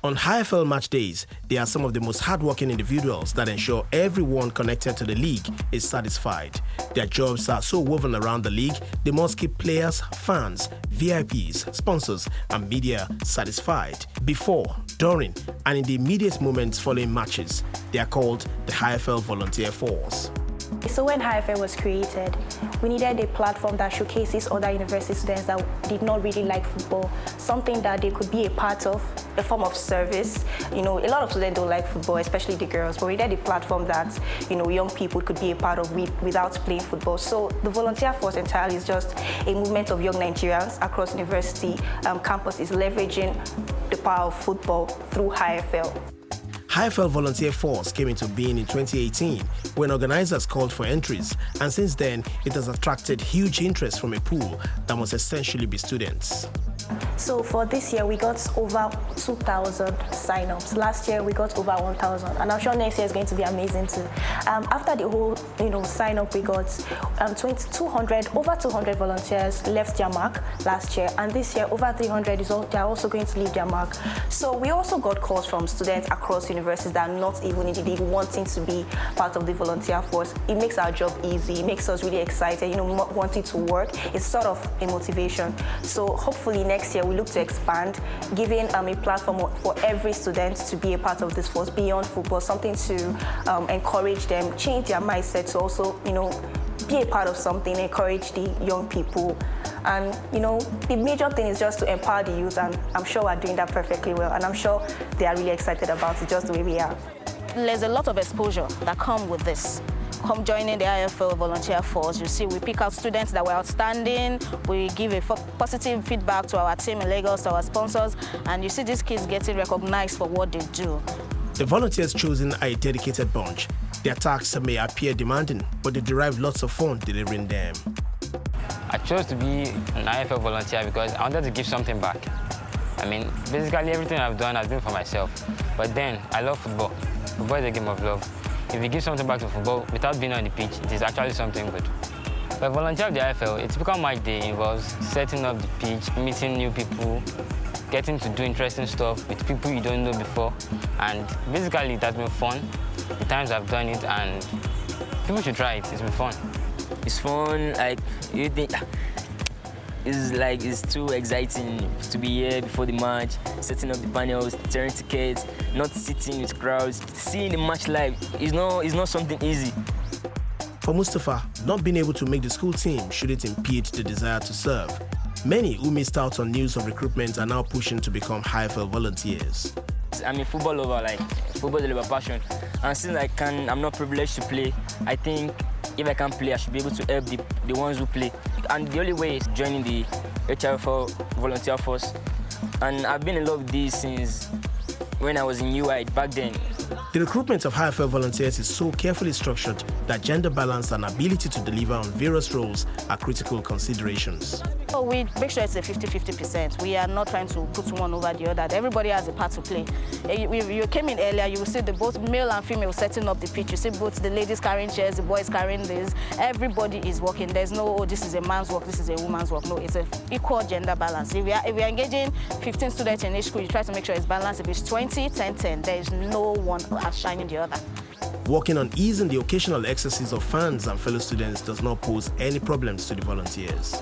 On HiFL match days, they are some of the most hardworking individuals that ensure everyone connected to the league is satisfied. Their jobs are so woven around the league, they must keep players, fans, VIPs, sponsors, and media satisfied before, during, and in the immediate moments following matches. They are called the HiFL Volunteer Force. So when HiFL was created, we needed a platform that showcases other university students that did not really like football, something that they could be a part of, a form of service. You know, a lot of students don't like football, especially the girls, but we needed a platform that, you know, young people could be a part of without playing football. So the Volunteer Force entirely is just a movement of young Nigerians across university campuses leveraging the power of football through HiFL. HiFL Volunteer Force came into being in 2018 when organizers called for entries, and since then it has attracted huge interest from a pool that must essentially be students. So for this year, we got over 2,000 sign-ups. Last year, we got over 1,000, and I'm sure next year is going to be amazing too. After the whole, sign-up, we got over 200 volunteers left their mark last year, and this year, over 300 they are also going to leave their mark. So we also got calls from students across universities that are not even in the league wanting to be part of the volunteer force. It makes our job easy. It makes us really excited, wanting to work. It's sort of a motivation. So hopefully next year we look to expand, giving a platform for every student to be a part of this force beyond football, something to encourage them, change their mindset to also, be a part of something, encourage the young people. And, the major thing is just to empower the youth, and I'm sure we're doing that perfectly well, and I'm sure they are really excited about it just the way we are. There's a lot of exposure that come with this. Come joining the HiFL Volunteer Force, you see we pick out students that were outstanding, we give a positive feedback to our team in Lagos, to our sponsors, and you see these kids getting recognized for what they do. The volunteers chosen are a dedicated bunch. Their tasks may appear demanding, but they derive lots of fun delivering them. I chose to be an HiFL volunteer because I wanted to give something back. Basically everything I've done has been for myself, but then I love football. Football is a game of love. If you give something back to football without being on the pitch, it is actually something good. But volunteer of the HiFL, a typical match day involves setting up the pitch, meeting new people, getting to do interesting stuff with people you don't know before, and basically it has been fun. The times I've done it, and people should try it. It's been fun. It's fun. It's too exciting to be here before the match, setting up the panels, tearing tickets, not sitting with crowds. Seeing the match live is not something easy. For Mustafa, not being able to make the school team shouldn't impede the desire to serve. Many who missed out on news of recruitment are now pushing to become HiFL volunteers. I'm a football lover, football is a passion. And since I'm not privileged to play, I think if I can play, I should be able to help the ones who play. And the only way is joining the HiFL Volunteer Force. And I've been in love with this since when I was in UI back then. The recruitment of HiFL volunteers is so carefully structured that gender balance and ability to deliver on various roles are critical considerations. So we make sure it's a 50-50%. We are not trying to put one over the other. Everybody has a part to play. You came in earlier, you will see both male and female setting up the pitch. You see both the ladies carrying chairs, the boys carrying this. Everybody is working. There's no, this is a man's work, this is a woman's work. No, it's an equal gender balance. If we are engaging 15 students in each school, you try to make sure it's balanced. If it's 20, 10, 10, there is no one outshining the other. Working on easing the occasional excesses of fans and fellow students does not pose any problems to the volunteers.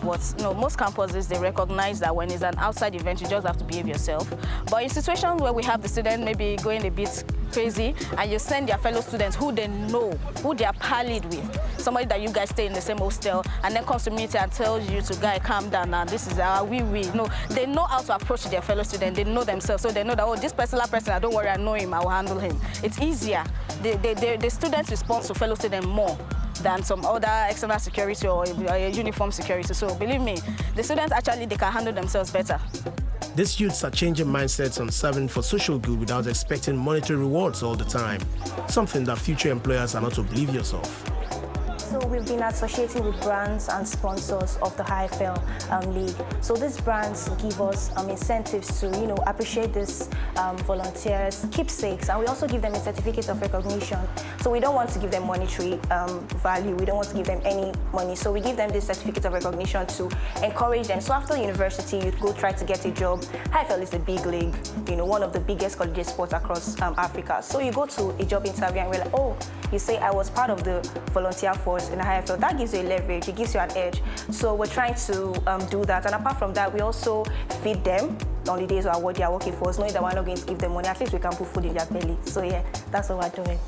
Most campuses, they recognize that when it's an outside event, you just have to behave yourself. But in situations where we have the student maybe going a bit crazy, and you send their fellow students who they know, who they are parlayed with, somebody that you guys stay in the same hostel, and then comes to meet you and tells you to, guy, calm down now, this is our we. No, they know how to approach their fellow student. They know themselves, so they know that, oh, this particular person, don't worry, I know him, I will handle him. It's easier. The students respond to fellow students more than some other external security or uniform security. So believe me, the students actually, they can handle themselves better. These youths are changing mindsets on serving for social good without expecting monetary rewards all the time, something that future employers are not oblivious of. So we've been associating with brands and sponsors of the HiFL League. So these brands give us incentives to, appreciate these volunteers, keepsakes, and we also give them a certificate of recognition So we don't want to give them monetary value. We don't want to give them any money. So we give them this certificate of recognition to encourage them. So after university, you go try to get a job. HiFL is a big league, one of the biggest collegiate sports across Africa. So you go to a job interview and we're like, oh, you say I was part of the volunteer force in the HiFL. That gives you a leverage. It gives you an edge. So we're trying to do that. And apart from that, we also feed them on the days where they are working for us, knowing that we're not going to give them money. At least we can put food in their belly. So yeah, that's what we're doing.